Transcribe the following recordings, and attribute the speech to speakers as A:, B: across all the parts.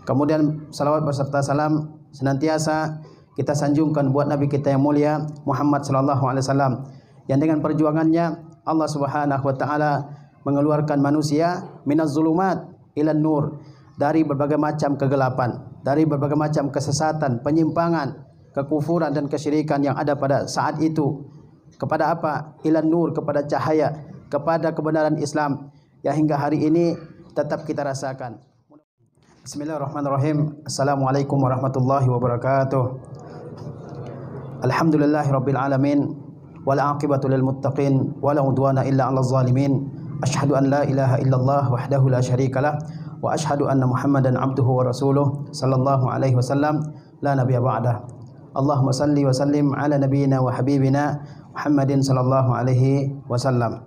A: Kemudian salawat beserta salam senantiasa kita sanjungkan buat Nabi kita yang mulia Muhammad sallallahu alaihi wasallam, yang dengan perjuangannya Allah Subhanahu wa taala mengeluarkan manusia minaz zulumat ilan nur, dari berbagai macam kegelapan, dari berbagai macam kesesatan, penyimpangan, kekufuran dan kesyirikan yang ada pada saat itu, kepada apa? Ilan nur, kepada cahaya, kepada kebenaran Islam yang hingga hari ini tetap kita rasakan. Bismillahirrahmanirrahim. Assalamualaikum warahmatullahi wabarakatuh. Alhamdulillahirabbil alamin wal aqibatu lil muttaqin wala udwana illa 'alal zalimin. Asyhadu an la ilaha illallah wahdahu la syarikalah wa asyhadu anna Muhammadan abduhu wa rasuluh sallallahu alaihi wasallam la nabiyya ba'dah. Allahumma salli wa sallim ala nabiyyina wa habibina Muhammadin sallallahu alaihi wasallam.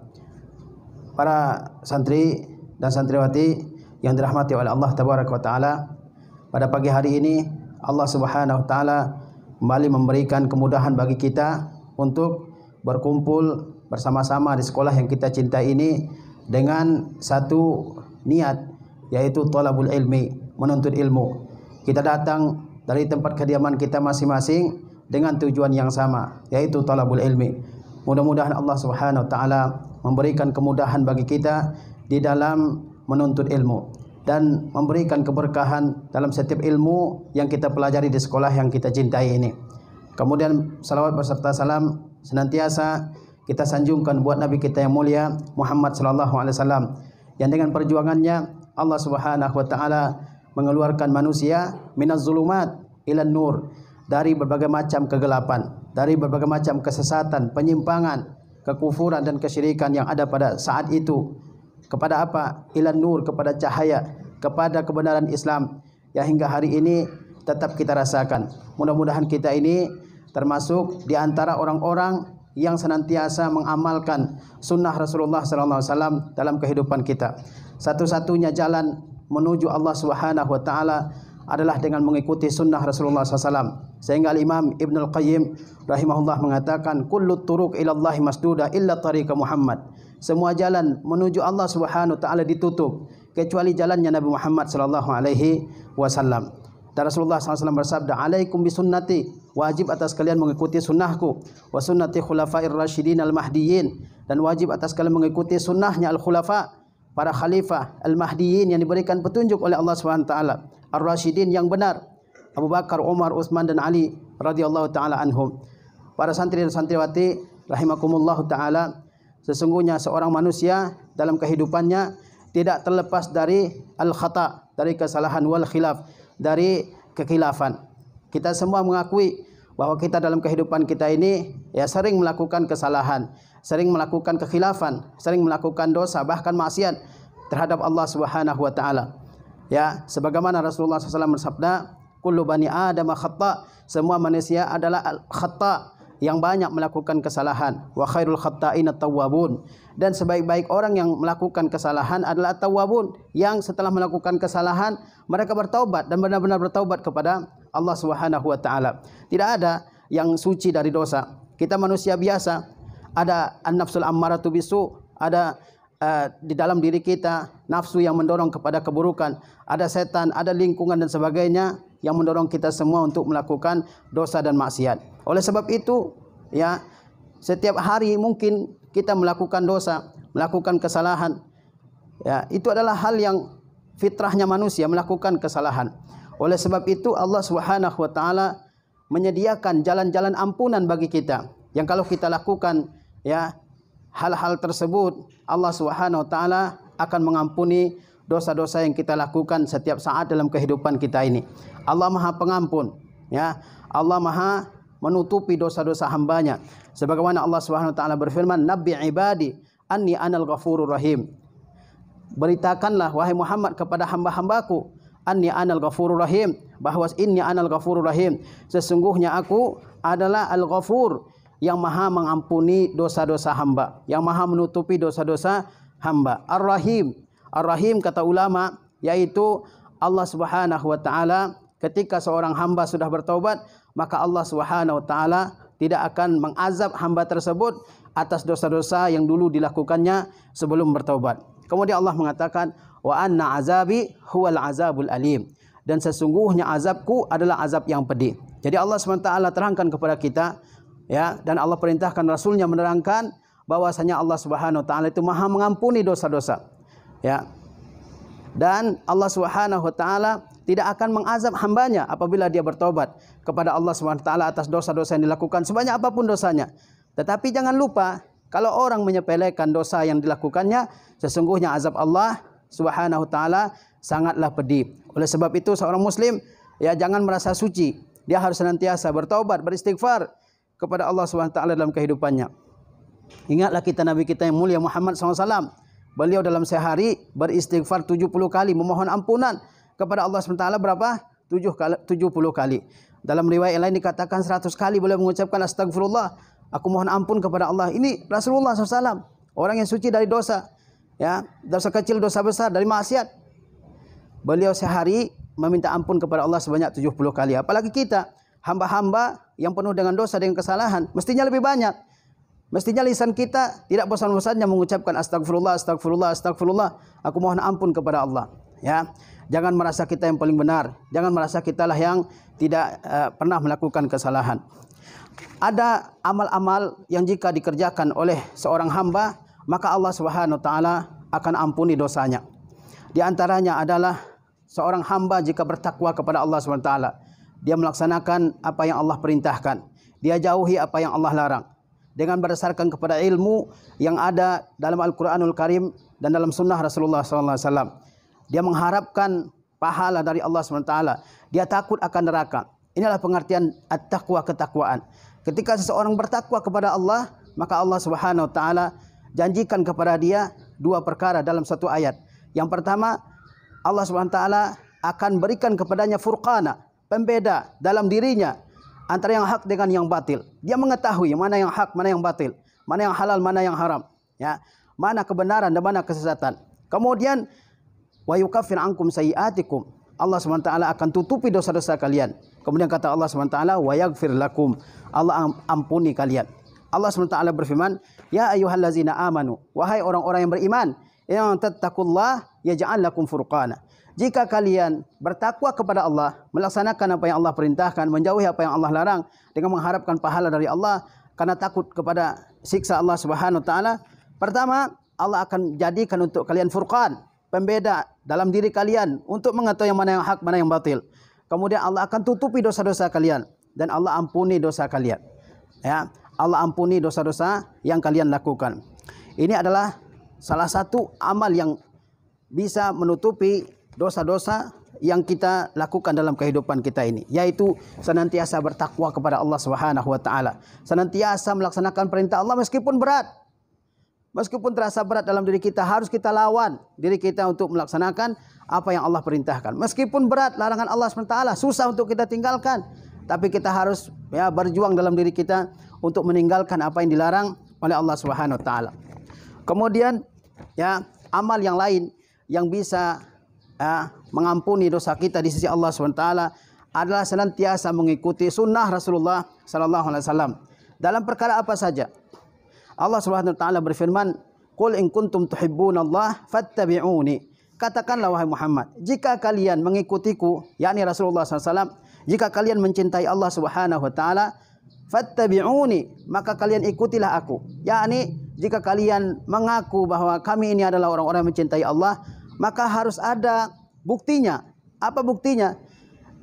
A: Para santri dan santriwati yang dirahmati oleh Allah tabaraka wa taala, pada pagi hari ini Allah Subhanahu wa taala kembali memberikan kemudahan bagi kita untuk berkumpul bersama-sama di sekolah yang kita cintai ini dengan satu niat, yaitu thalabul ilmi, menuntut ilmu. Kita datang dari tempat kediaman kita masing-masing dengan tujuan yang sama, yaitu thalabul ilmi. Mudah-mudahan Allah Subhanahu wa taala memberikan kemudahan bagi kita di dalam menuntut ilmu dan memberikan keberkahan dalam setiap ilmu yang kita pelajari di sekolah yang kita cintai ini. Kemudian salawat beserta salam senantiasa kita sanjungkan buat Nabi kita yang mulia Muhammad sallallahu alaihi wasallam, yang dengan perjuangannya Allah Subhanahu wa taala mengeluarkan manusia minaz zulumat ilan nur, dari berbagai macam kegelapan, dari berbagai macam kesesatan, penyimpangan, kekufuran dan kesyirikan yang ada pada saat itu, kepada apa? Ilan nur, kepada cahaya, kepada kebenaran Islam yang hingga hari ini tetap kita rasakan. Mudah-mudahan kita ini termasuk di antara orang-orang yang senantiasa mengamalkan sunnah Rasulullah sallallahu alaihi wasallam dalam kehidupan kita. Satu-satunya jalan menuju Allah Subhanahu wa taala adalah dengan mengikuti sunnah Rasulullah SAW. Sehingga Imam Ibnul Qayyim rahimahullah mengatakan, kullu turuq ilallahi masduda illa tariqa Muhammad. Semua jalan menuju Allah Subhanahu wa taala ditutup kecuali jalannya Nabi Muhammad sallallahu alaihi wasallam. Dan Rasulullah SAW bersabda, alaikum bisunnati, wajib atas kalian mengikuti sunnahku, wa sunnati khulafair rasyidin al-mahdiyyin, dan wajib atas kalian mengikuti sunnahnya al-khulafa, para khalifah al-mahdiyyin yang diberikan petunjuk oleh Allah Subhanahu wa taala, ar-rasyidin yang benar, Abu Bakar, Umar, Utsman dan Ali radhiyallahu taala anhum. Para santri dan santriwati rahimakumullah taala, sesungguhnya seorang manusia dalam kehidupannya tidak terlepas dari al-khata, dari kesalahan, wal khilaf, dari kekhilafan. Kita semua mengakui bahwa kita dalam kehidupan kita ini ya sering melakukan kesalahan, sering melakukan kekhilafan, sering melakukan dosa, bahkan maksiat terhadap Allah Subhanahu wa taala. Ya, sebagaimana Rasulullah SAW bersabda, kullu bani Adam khata, semua manusia adalah khata, yang banyak melakukan kesalahan. Wa khairul khata'in at-tawwabun, dan sebaik-baik orang yang melakukan kesalahan adalah at-tawwabun, yang setelah melakukan kesalahan mereka bertaubat dan benar-benar bertaubat kepada Allah Subhanahu wa taala. Tidak ada yang suci dari dosa. Kita manusia biasa, ada an-nafsul ammaratu bisu, ada di dalam diri kita nafsu yang mendorong kepada keburukan, ada setan, ada lingkungan dan sebagainya yang mendorong kita semua untuk melakukan dosa dan maksiat. Oleh sebab itu, ya, setiap hari mungkin kita melakukan dosa, melakukan kesalahan. Ya, itu adalah hal yang fitrahnya manusia, melakukan kesalahan. Oleh sebab itu Allah Subhanahu wa taala menyediakan jalan-jalan ampunan bagi kita, yang kalau kita lakukan ya hal-hal tersebut, Allah Subhanahu wa taala akan mengampuni dosa-dosa yang kita lakukan setiap saat dalam kehidupan kita ini. Allah Maha Pengampun, ya. Allah Maha menutupi dosa-dosa hambanya. Sebagaimana Allah Subhanahu wa taala berfirman, "Nabbi ibadi anni anal ghafurur rahim." Beritakanlah wahai Muhammad kepada hamba-hambaku, anni anal ghafurur rahim, bahwa inni anal ghafurur rahim, sesungguhnya aku adalah al-ghafur, yang maha mengampuni dosa-dosa hamba, yang maha menutupi dosa-dosa hamba. Ar-Rahim, Ar-Rahim kata ulama, yaitu Allah Subhanahu wa taala ketika seorang hamba sudah bertaubat, maka Allah Subhanahu wa taala tidak akan mengazab hamba tersebut atas dosa-dosa yang dulu dilakukannya sebelum bertaubat. Kemudian Allah mengatakan, wa anna azabi huwal azabul alim, dan sesungguhnya azabku adalah azab yang pedih. Jadi Allah SWT terangkan kepada kita, ya, dan Allah perintahkan Rasulnya menerangkan bahwasanya Allah Subhanahu Wa Taala itu Maha mengampuni dosa-dosa, ya. Dan Allah Subhanahu Wa Taala tidak akan mengazab hambanya apabila dia bertobat kepada Allah Subhanahu Wa Taala atas dosa-dosa yang dilakukan sebanyak apapun dosanya. Tetapi jangan lupa, kalau orang menyepelekan dosa yang dilakukannya, sesungguhnya azab Allah Subhanahu Wa Taala sangatlah pedih. Oleh sebab itu seorang muslim, ya, jangan merasa suci. Dia harus senantiasa bertaubat, beristighfar kepada Allah Subhanahu Wa Taala dalam kehidupannya. Ingatlah kita Nabi kita yang mulia Muhammad SAW. Beliau dalam sehari beristighfar 70 kali, memohon ampunan kepada Allah SWT berapa? 70 kali. Dalam riwayat lain dikatakan 100 kali beliau mengucapkan astagfirullah, aku mohon ampun kepada Allah. Ini Rasulullah SAW, orang yang suci dari dosa, ya, dosa kecil, dosa besar, dari maksiat. Beliau sehari meminta ampun kepada Allah sebanyak 70 kali. Apalagi kita, hamba-hamba yang penuh dengan dosa, dengan kesalahan, mestinya lebih banyak. Mestinya lisan kita tidak bosan-bosannya mengucapkan astagfirullah, astagfirullah, astagfirullah. Aku mohon ampun kepada Allah. Ya, jangan merasa kita yang paling benar. Jangan merasa kitalah yang tidak pernah melakukan kesalahan. Ada amal-amal yang jika dikerjakan oleh seorang hamba, maka Allah Subhanahu Wa Taala akan ampuni dosanya. Di antaranya adalah seorang hamba jika bertakwa kepada Allah Subhanahu Wa Taala, dia melaksanakan apa yang Allah perintahkan, dia jauhi apa yang Allah larang, dengan berdasarkan kepada ilmu yang ada dalam Al-Quranul Karim dan dalam sunnah Rasulullah SAW. Dia mengharapkan pahala dari Allah SWT. Dia takut akan neraka. Inilah pengertian at-taqwa, ketakwaan. Ketika seseorang bertakwa kepada Allah, maka Allah Subhanahu Wa Taala janjikan kepada dia dua perkara dalam satu ayat. Yang pertama, Allah Subhanahu Wa Taala akan berikan kepadanya furqana, pembeda dalam dirinya antara yang hak dengan yang batil. Dia mengetahui mana yang hak, mana yang batil, mana yang halal, mana yang haram, ya, mana kebenaran dan mana kesesatan. Kemudian wa yukaffir ankum sayiatikum, Allah SWT akan tutupi dosa-dosa kalian. Kemudian kata Allah SWT, wa yaghfir lakum, Allah ampuni kalian. Allah SWT berfirman, ya ayyuhallazina amanu, wahai orang-orang yang beriman, in tattaqullah yaj'al lakum furqana. Jika kalian bertakwa kepada Allah, melaksanakan apa yang Allah perintahkan, menjauhi apa yang Allah larang, dengan mengharapkan pahala dari Allah, karena takut kepada siksa Allah Subhanahu Wa Taala, pertama, Allah akan jadikan untuk kalian furqan, pembeda dalam diri kalian, untuk mengetahui yang mana yang hak, mana yang batil. Kemudian Allah akan tutupi dosa-dosa kalian, dan Allah ampuni dosa kalian. Ya, Allah ampuni dosa-dosa yang kalian lakukan. Ini adalah salah satu amal yang bisa menutupi dosa-dosa yang kita lakukan dalam kehidupan kita ini, yaitu senantiasa bertakwa kepada Allah Subhanahu Wa Taala, senantiasa melaksanakan perintah Allah meskipun berat, meskipun terasa berat dalam diri kita, harus kita lawan diri kita untuk melaksanakan apa yang Allah perintahkan. Meskipun berat larangan Allah SWT, susah untuk kita tinggalkan, tapi kita harus, ya, berjuang dalam diri kita untuk meninggalkan apa yang dilarang oleh Allah Subhanahu Wa Taala. Kemudian, ya, amal yang lain yang bisa mengampuni dosa kita di sisi Allah SWT adalah senantiasa mengikuti sunnah Rasulullah SAW dalam perkara apa saja. Allah Subhanahu Wa Taala berfirman, "Qul in kuntum tuhibbunallaha fattabi'uni." Katakanlah wahai Muhammad, jika kalian mengikutiku, yakni Rasulullah SAW, jika kalian mencintai Allah Subhanahu Wa Taala, fattabi'uni, maka kalian ikutilah aku. Yakni jika kalian mengaku bahwa kami ini adalah orang-orang yang mencintai Allah, maka harus ada buktinya. Apa buktinya?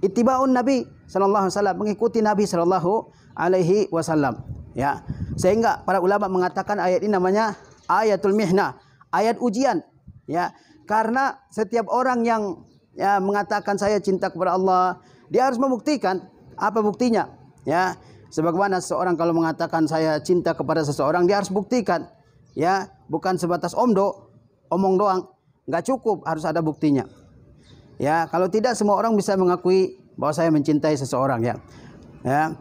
A: Ittiba'un Nabi sallallahu alaihi wasallam, mengikuti Nabi sallallahu alaihi wasallam. Ya. Sehingga para ulama mengatakan ayat ini namanya ayatul mihnah, ayat ujian. Ya. Karena setiap orang yang, ya, mengatakan saya cinta kepada Allah, dia harus membuktikan. Apa buktinya? Ya. Sebagaimana seseorang kalau mengatakan saya cinta kepada seseorang, dia harus buktikan. Ya, bukan sebatas omong doang. Nggak cukup, harus ada buktinya. Ya, kalau tidak semua orang bisa mengakui bahwa saya mencintai seseorang, ya. Ya.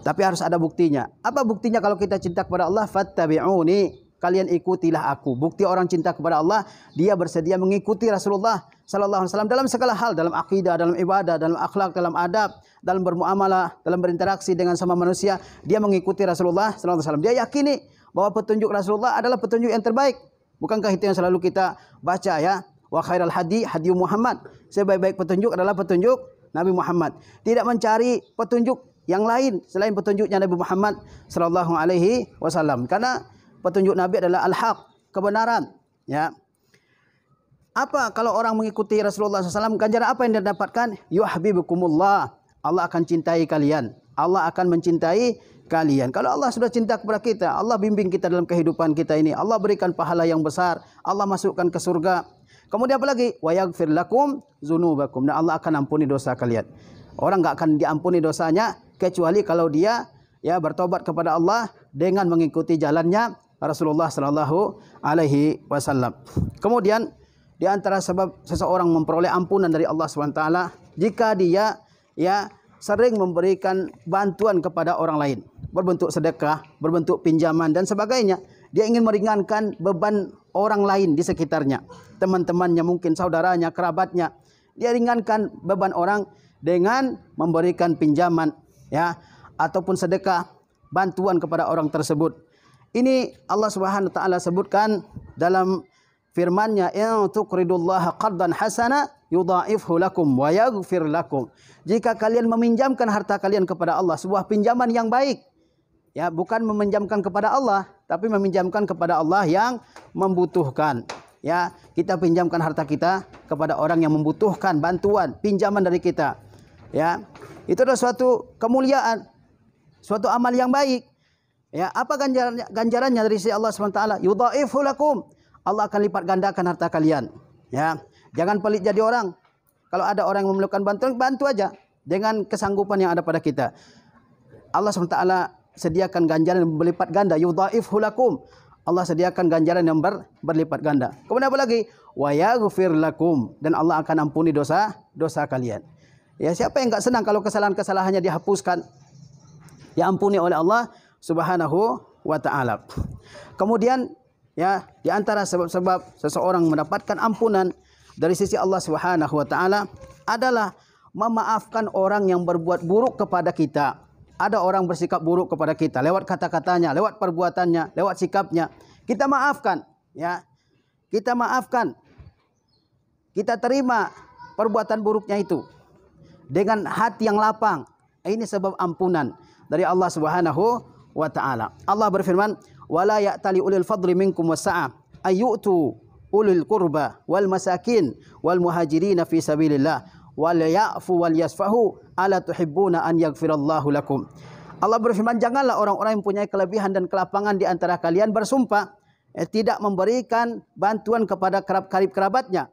A: Tapi harus ada buktinya. Apa buktinya kalau kita cinta kepada Allah? Fattabi'uni, kalian ikutilah aku. Bukti orang cinta kepada Allah, dia bersedia mengikuti Rasulullah sallallahu alaihi wasallam dalam segala hal, dalam akidah, dalam ibadah, dalam akhlak, dalam adab, dalam bermuamalah, dalam berinteraksi dengan sama manusia. Dia mengikuti Rasulullah sallallahu alaihi wasallam. Dia yakini bahwa petunjuk Rasulullah adalah petunjuk yang terbaik. Bukankah itu yang selalu kita baca, ya? Wa khairal hadi hadi Muhammad. Sebaik-baik petunjuk adalah petunjuk Nabi Muhammad. Tidak mencari petunjuk yang lain selain petunjuknya Nabi Muhammad sallallahu alaihi wasallam. Karena petunjuk Nabi adalah al-haq, kebenaran, ya. Apa kalau orang mengikuti Rasulullah SAW, ganjaran apa yang dia dapatkan? Yuhibbukumullah. Allah akan cintai kalian. Allah akan mencintai kalian. Kalau Allah sudah cinta kepada kita, Allah bimbing kita dalam kehidupan kita ini. Allah berikan pahala yang besar. Allah masukkan ke surga. Kemudian apa lagi? Wa yaghfir lakum dzunubakum. Dan Allah akan ampuni dosa kalian. Orang enggak akan diampuni dosanya kecuali kalau dia ya bertobat kepada Allah dengan mengikuti jalannya Rasulullah sallallahu alaihi wasallam. Kemudian di antara sebab seseorang memperoleh ampunan dari Allah SWT jika dia ya sering memberikan bantuan kepada orang lain, berbentuk sedekah, berbentuk pinjaman dan sebagainya. Dia ingin meringankan beban orang lain di sekitarnya, teman-temannya, mungkin saudaranya, kerabatnya. Dia ringankan beban orang dengan memberikan pinjaman ya ataupun sedekah, bantuan kepada orang tersebut. Ini Allah Subhanahu wa taala sebutkan dalam firman-Nya, "In tuqridullaha qardan hasana yudha'ifhu lakum wa yaghfir lakum." Jika kalian meminjamkan harta kalian kepada Allah, sebuah pinjaman yang baik, ya, bukan meminjamkan kepada Allah, tapi meminjamkan kepada Allah yang membutuhkan. Ya, kita pinjamkan harta kita kepada orang yang membutuhkan bantuan, pinjaman dari kita. Ya, itu adalah suatu kemuliaan, suatu amal yang baik. Ya, apa ganjarannya dari sisi Allah SWT? Yudha'ifhu lakum. Allah akan lipat gandakan harta kalian. Ya, jangan pelit jadi orang. Kalau ada orang yang memerlukan bantuan, bantu aja dengan kesanggupan yang ada pada kita. Allah SWT sediakan ganjaran yang berlipat ganda. Yudha'ifhu lakum. Allah sediakan ganjaran yang berlipat ganda. Kemudian apa lagi? Wa yaghfir lakum. Dan Allah akan ampuni dosa kalian. Ya, siapa yang enggak senang kalau kesalahan-kesalahannya dihapuskan, diampuni oleh Allah Subhanahu wa taala. Kemudian ya, di antara sebab-sebab seseorang mendapatkan ampunan dari sisi Allah Subhanahu wa taala adalah memaafkan orang yang berbuat buruk kepada kita. Ada orang bersikap buruk kepada kita lewat kata-katanya, lewat perbuatannya, lewat sikapnya. Kita maafkan, ya. Kita maafkan. Kita terima perbuatan buruknya itu dengan hati yang lapang. Ini sebab ampunan dari Allah Subhanahu wa taala. Allah berfirman, wala ya'tali ulil fadli minkum wasa'ah ayyutu ulil qurba wal masakin wal muhajirin fi sabilillah wal ya'fu wal yasfahu ala tuhibbuna an yaghfirallahu lakum. Allah berfirman, janganlah orang-orang yang punya kelebihan dan kelapangan di antara kalian bersumpah tidak memberikan bantuan kepada karib kerabatnya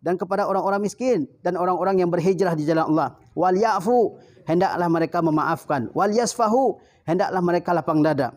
A: dan kepada orang-orang miskin dan orang-orang yang berhijrah di jalan Allah. Wal ya'fu, hendaklah mereka memaafkan. Wal yasfahu, hendaklah mereka lapang dada.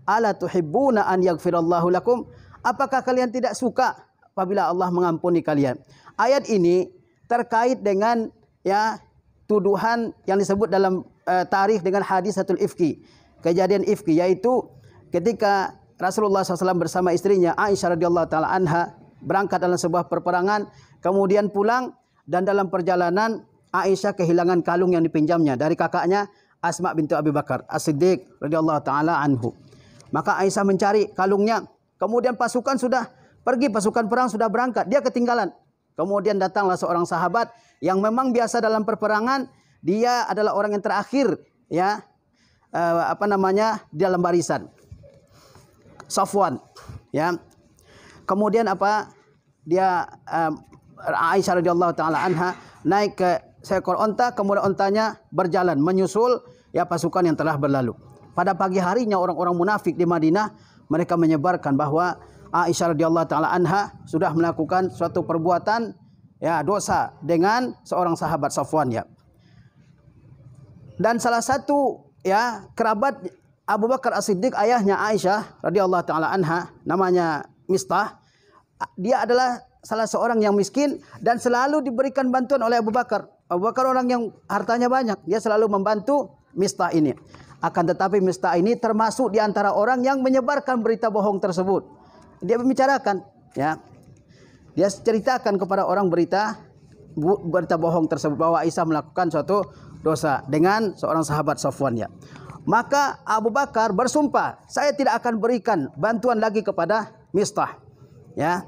A: Ala tuhibbuna an yaghfirallahu lakum. Apakah kalian tidak suka apabila Allah mengampuni kalian? Ayat ini terkait dengan ya tuduhan yang disebut dalam tarikh dengan hadisatul ifki, kejadian ifki, yaitu ketika Rasulullah SAW bersama istrinya Aisyah radhiyallahu taala anha berangkat dalam sebuah perperangan, kemudian pulang, dan dalam perjalanan Aisyah kehilangan kalung yang dipinjamnya dari kakaknya Asma bintu Abi Bakar As-Siddiq radhiyallahu taala anhu. Maka Aisyah mencari kalungnya, kemudian pasukan sudah pergi, pasukan perang sudah berangkat, dia ketinggalan. Kemudian datanglah seorang sahabat yang memang biasa dalam perperangan, dia adalah orang yang terakhir ya di dalam barisan. Safwan ya. Kemudian dia Aisyah radhiyallahu taala anha naik ke seekor onta, kemudian ontanya berjalan menyusul ya pasukan yang telah berlalu. Pada pagi harinya orang-orang munafik di Madinah mereka menyebarkan bahwa Aisyah radhiyallahu taala anha sudah melakukan suatu perbuatan ya dosa dengan seorang sahabat Safwan ya. Dan salah satu ya kerabat Abu Bakar As-Siddiq, ayahnya Aisyah radhiyallahu taala anha, namanya Mistah. Dia adalah salah seorang yang miskin dan selalu diberikan bantuan oleh Abu Bakar. Abu Bakar orang yang hartanya banyak, dia selalu membantu Mistah ini. Akan tetapi Mistah ini termasuk di antara orang yang menyebarkan berita bohong tersebut. Dia membicarakan ya. Dia ceritakan kepada orang berita bohong tersebut bahwa Aisyah melakukan suatu dosa dengan seorang sahabat Safwan ya. Maka Abu Bakar bersumpah, saya tidak akan berikan bantuan lagi kepada Mistah. Ya.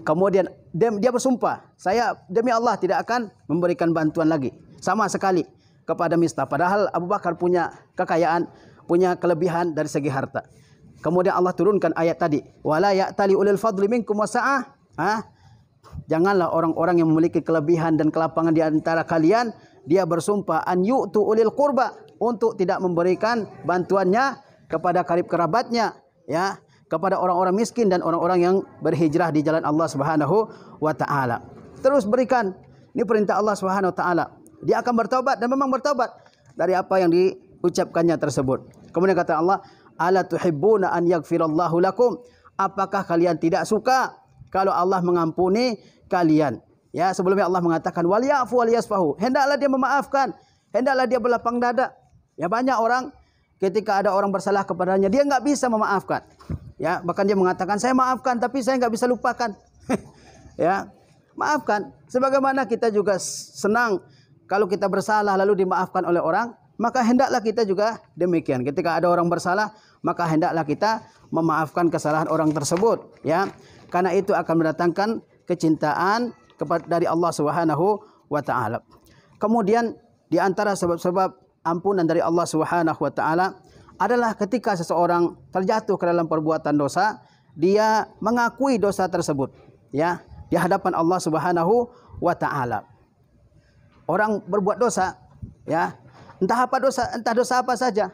A: Kemudian dia bersumpah, saya demi Allah tidak akan memberikan bantuan lagi sama sekali kepada Mistah. Padahal Abu Bakar punya kekayaan, punya kelebihan dari segi harta. Kemudian Allah turunkan ayat tadi, wala ya'tali ulil fadli minkum wasa'ah. Janganlah orang-orang yang memiliki kelebihan dan kelapangan di antara kalian, dia bersumpah an yu'tu ulil qurba, untuk tidak memberikan bantuannya kepada karib kerabatnya, ya, kepada orang-orang miskin dan orang-orang yang berhijrah di jalan Allah Subhanahu wa taala. Terus berikan. Ini perintah Allah Subhanahu wa taala. Dia akan bertobat dan memang bertobat dari apa yang diucapkannya tersebut. Kemudian kata Allah, ala tuhibbuna an yaghfirallahu lakum? Apakah kalian tidak suka kalau Allah mengampuni kalian? Ya, sebelumnya Allah mengatakan wal ya'fu wal yasfahu. Hendaklah dia memaafkan, hendaklah dia berlapang dada. Ya, banyak orang ketika ada orang bersalah kepadanya, dia enggak bisa memaafkan. Ya, bahkan dia mengatakan saya maafkan tapi saya enggak bisa lupakan. Ya, maafkan. Sebagaimana kita juga senang kalau kita bersalah lalu dimaafkan oleh orang, maka hendaklah kita juga demikian. Ketika ada orang bersalah, maka hendaklah kita memaafkan kesalahan orang tersebut, ya. Karena itu akan mendatangkan kecintaan dari Allah Subhanahu wa taala. Kemudian di antara sebab-sebab ampunan dari Allah Subhanahu wa taala adalah ketika seseorang terjatuh ke dalam perbuatan dosa, dia mengakui dosa tersebut, ya, di hadapan Allah Subhanahu wa taala. Orang berbuat dosa, ya, entah dosa apa saja,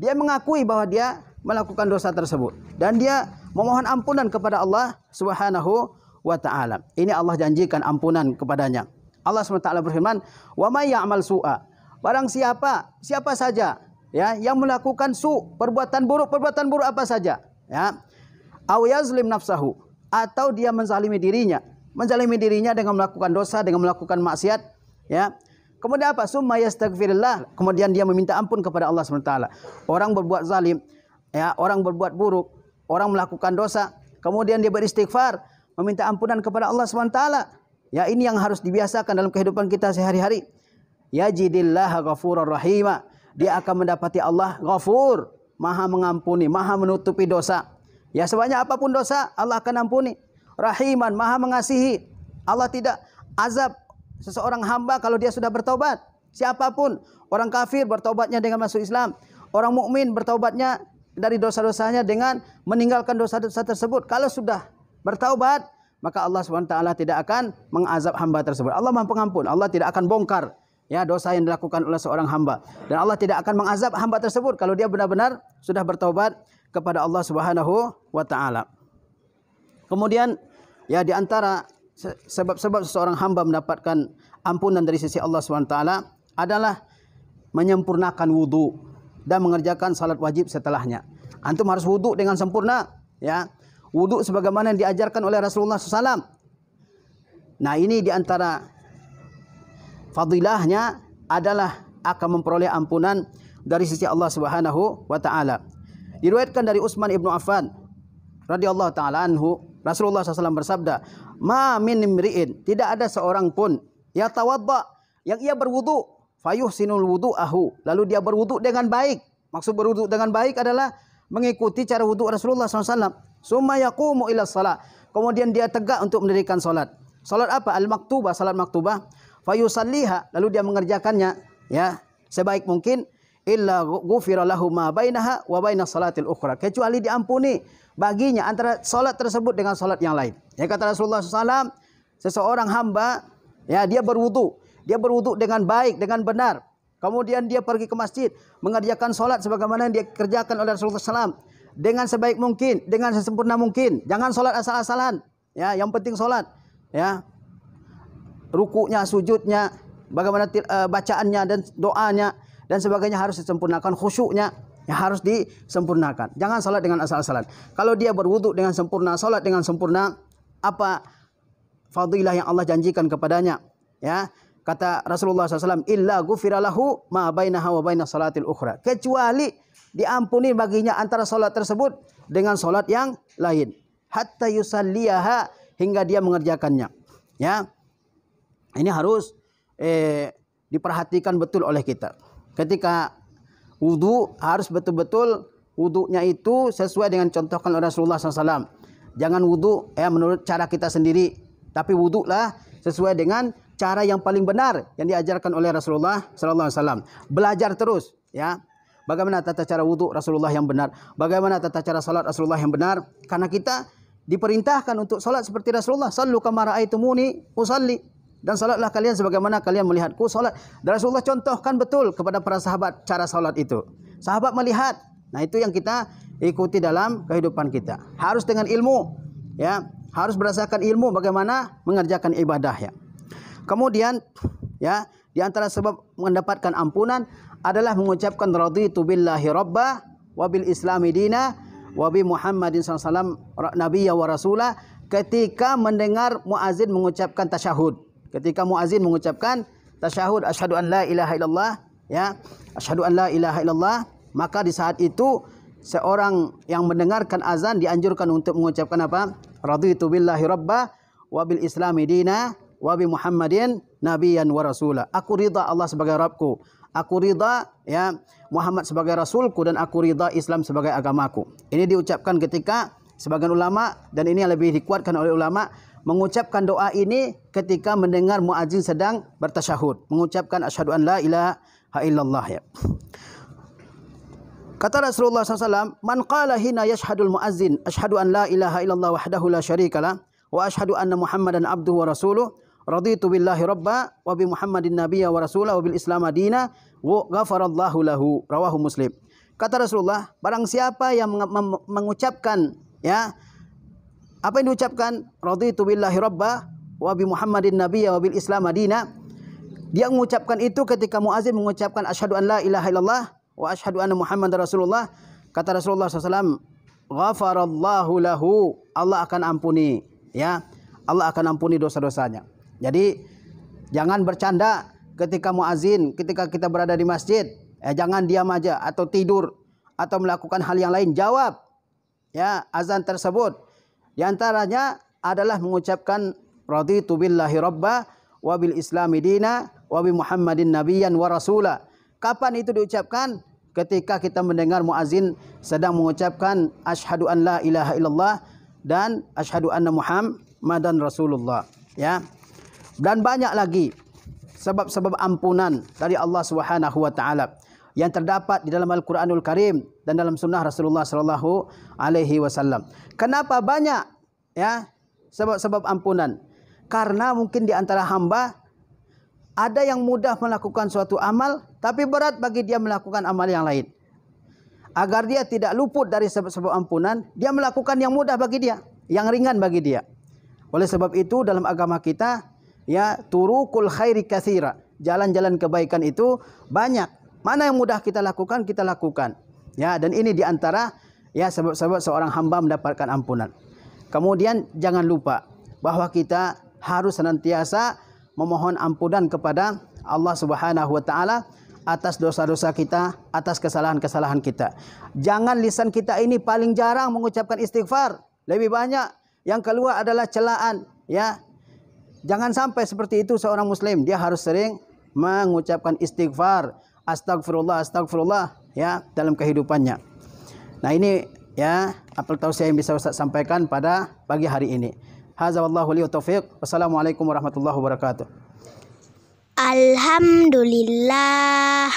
A: dia mengakui bahwa dia melakukan dosa tersebut dan dia memohon ampunan kepada Allah Subhanahu wa taala. Ini Allah janjikan ampunan kepadanya. Allah SWT berfirman, "Wa may ya'mal su'a." Barang siapa saja, ya, yang melakukan perbuatan buruk apa saja, ya. Aw yazlim nafsahu, atau dia menzalimi dirinya dengan melakukan dosa, dengan melakukan maksiat, ya. Kemudian apa? Summa yastaghfirullah, kemudian dia meminta ampun kepada Allah SWT. Orang berbuat zalim, ya, orang berbuat buruk, orang melakukan dosa, kemudian dia beristighfar, meminta ampunan kepada Allah SWT. Ya, ini yang harus dibiasakan dalam kehidupan kita sehari-hari. Yajidillaha ghafurur rahima, dia akan mendapati Allah Ghafur, Maha mengampuni, Maha menutupi dosa. Ya, sebanyak apapun dosa Allah akan ampuni. Rahiman, Maha mengasihi. Allah tidak azab seseorang hamba kalau dia sudah bertobat. Siapapun, orang kafir bertobatnya dengan masuk Islam, orang mukmin bertobatnya dari dosa-dosanya dengan meninggalkan dosa-dosa tersebut. Kalau sudah bertaubat, maka Allah SWT tidak akan mengazab hamba tersebut. Allah Maha Pengampun, Allah tidak akan bongkar, ya, dosa yang dilakukan oleh seorang hamba, dan Allah tidak akan mengazab hamba tersebut kalau dia benar-benar sudah bertaubat kepada Allah Subhanahu wa taala. Kemudian, ya, di antara sebab-sebab seseorang hamba mendapatkan ampunan dari sisi Allah SWT adalah menyempurnakan wudu dan mengerjakan salat wajib setelahnya. Antum harus wudu dengan sempurna, ya. Wudu sebagaimana yang diajarkan oleh Rasulullah SAW. Nah, ini di antara fadilahnya adalah akan memperoleh ampunan dari sisi Allah Subhanahu wa taala. Diriwayatkan dari Utsman ibnu Affan radhiyallahu taala anhu, Rasulullah SAW bersabda, "Ma min imri'in," tidak ada seorang pun, ya tawadda, yang ia berwudu, fayuhsinul wudu'ahu, lalu dia berwudu dengan baik. Maksud berwudu dengan baik adalah mengikuti cara wudu Rasulullah SAW. Summa yaqumu ila shalah, kemudian dia tegak untuk mendirikan salat. Salat apa? Al-maktubah, salat maktubah. Fayusalliha, lalu dia mengerjakannya, ya, sebaik mungkin. Illa ghufira lahu ma bainaha wa bainas salatil ukhra, kecuali diampuni baginya antara salat tersebut dengan salat yang lain. Ya, kata Rasulullah SAW, seseorang hamba, ya, dia berwudu dengan baik, dengan benar. Kemudian dia pergi ke masjid, mengerjakan salat sebagaimana yang dia kerjakan oleh Rasulullah SAW, dengan sebaik mungkin, dengan sesempurna mungkin. Jangan salat asal-asalan, ya, yang penting salat, ya. Rukuknya, sujudnya, bagaimana bacaannya dan doanya dan sebagainya harus disempurnakan, khusyuknya yang harus disempurnakan. Jangan salat dengan asal-asalan. Kalau dia berwudu dengan sempurna, salat dengan sempurna, apa fadilah yang Allah janjikan kepadanya? Ya, kata Rasulullah SAW, illa ghufira lahu ma bainaha wa bainas salatil ukhra, kecuali diampuni baginya antara salat tersebut dengan salat yang lain. Hatta yusalliyaha, hingga dia mengerjakannya. Ya, ini harus diperhatikan betul oleh kita. Ketika wudu harus betul-betul wudunya itu sesuai dengan contohkan oleh Rasulullah SAW. Jangan wudu ya menurut cara kita sendiri, tapi wudulah sesuai dengan cara yang paling benar yang diajarkan oleh Rasulullah sallallahu alaihi wasallam. Belajar terus ya. Bagaimana tata cara wudu Rasulullah yang benar, bagaimana tata cara salat Rasulullah yang benar, karena kita diperintahkan untuk salat seperti Rasulullah. Sallu kama ra'aitumuni usalli. Dan salatlah kalian sebagaimana kalian melihatku salat. Dan Rasulullah contohkan betul kepada para sahabat cara salat itu. Sahabat melihat. Nah, itu yang kita ikuti dalam kehidupan kita. Harus dengan ilmu, ya. Harus berdasarkan ilmu bagaimana mengerjakan ibadah ya. Kemudian ya, di antara sebab mendapatkan ampunan adalah mengucapkan raditu billahi rabba wa bil islami dina wa bi Muhammadin sallallahu alaihi wasallam nabiyya wa rasula, ketika mendengar muazin mengucapkan tasyahud. Ketika muazin mengucapkan tasyahud, asyhadu an la ilaha illallah ya, asyhadu an la ilaha illallah, maka di saat itu seorang yang mendengarkan azan dianjurkan untuk mengucapkan apa? Raditu billahi rabba wa bil islami dina wa bi Muhammadin nabiyyan wa rasula. Aku ridha Allah sebagai Rabbku. Aku ridha ya Muhammad sebagai rasulku, dan aku ridha Islam sebagai agamaku. Ini diucapkan ketika sebagian ulama, dan ini yang lebih dikuatkan oleh ulama, mengucapkan doa ini ketika mendengar muadzin sedang bertasyahud, mengucapkan asyhadu an la ilaha illallah ya. Kata Rasulullah SAW, man qala hina yashhadul muazzin asyhadu an la ilaha illallah wahdahu la syarikalah wa asyhadu anna Muhammadan abduhu wa rasuluh raditu billahi rabba wa bi Muhammadin nabiyya wa rasulah wa bil islam madina wa ghafarallahu lahu, rawahu Muslim. Kata Rasulullah, barang siapa yang mengucapkan ya apa yang diucapkan raditu billahi rabba wa bi Muhammadin nabiyya wa bil islam madina, dia mengucapkan itu ketika muazin mengucapkan asyhadu an la ilaha illallah wa asyhadu anna Muhammadar rasulullah, kata Rasulullah SAW, ghafarallahu lahu, Allah akan ampuni ya, Allah akan ampuni dosa-dosanya. Jadi jangan bercanda ketika muazin, ketika kita berada di masjid, jangan diam aja atau tidur atau melakukan hal yang lain. Jawab ya azan tersebut. Di antaranya adalah mengucapkan raditu billahi rabba wa bil islami dina wa bi Muhammadin nabiyyan wa rasula. Kapan itu diucapkan? Ketika kita mendengar muazin sedang mengucapkan asyhadu an la ilaha illallah dan asyhadu anna Muhammadan rasulullah ya. Dan banyak lagi sebab-sebab ampunan dari Allah Subhanahu wa taala yang terdapat di dalam Al-Qur'anul Karim dan dalam sunnah Rasulullah sallallahu alaihi wasallam. Kenapa banyak ya sebab-sebab ampunan? Karena mungkin di antara hamba ada yang mudah melakukan suatu amal tapi berat bagi dia melakukan amal yang lain. Agar dia tidak luput dari sebab-sebab ampunan, dia melakukan yang mudah bagi dia, yang ringan bagi dia. Oleh sebab itu dalam agama kita ya, turukul khairi katsira, jalan-jalan kebaikan itu banyak. Mana yang mudah kita lakukan, kita lakukan. Ya, dan ini di antara ya sebab-sebab seorang hamba mendapatkan ampunan. Kemudian jangan lupa bahwa kita harus senantiasa memohon ampunan kepada Allah Subhanahu wa taala atas dosa-dosa kita, atas kesalahan-kesalahan kita. Jangan lisan kita ini paling jarang mengucapkan istighfar. Lebih banyak yang keluar adalah celaan, ya. Jangan sampai seperti itu seorang muslim. Dia harus sering mengucapkan istighfar, astagfirullah, astagfirullah ya dalam kehidupannya. Nah, ini ya apel tausiah yang bisa Ustaz sampaikan pada pagi hari ini. Hadza wallahu li taufiq. Wassalamualaikum warahmatullahi wabarakatuh.
B: Alhamdulillah.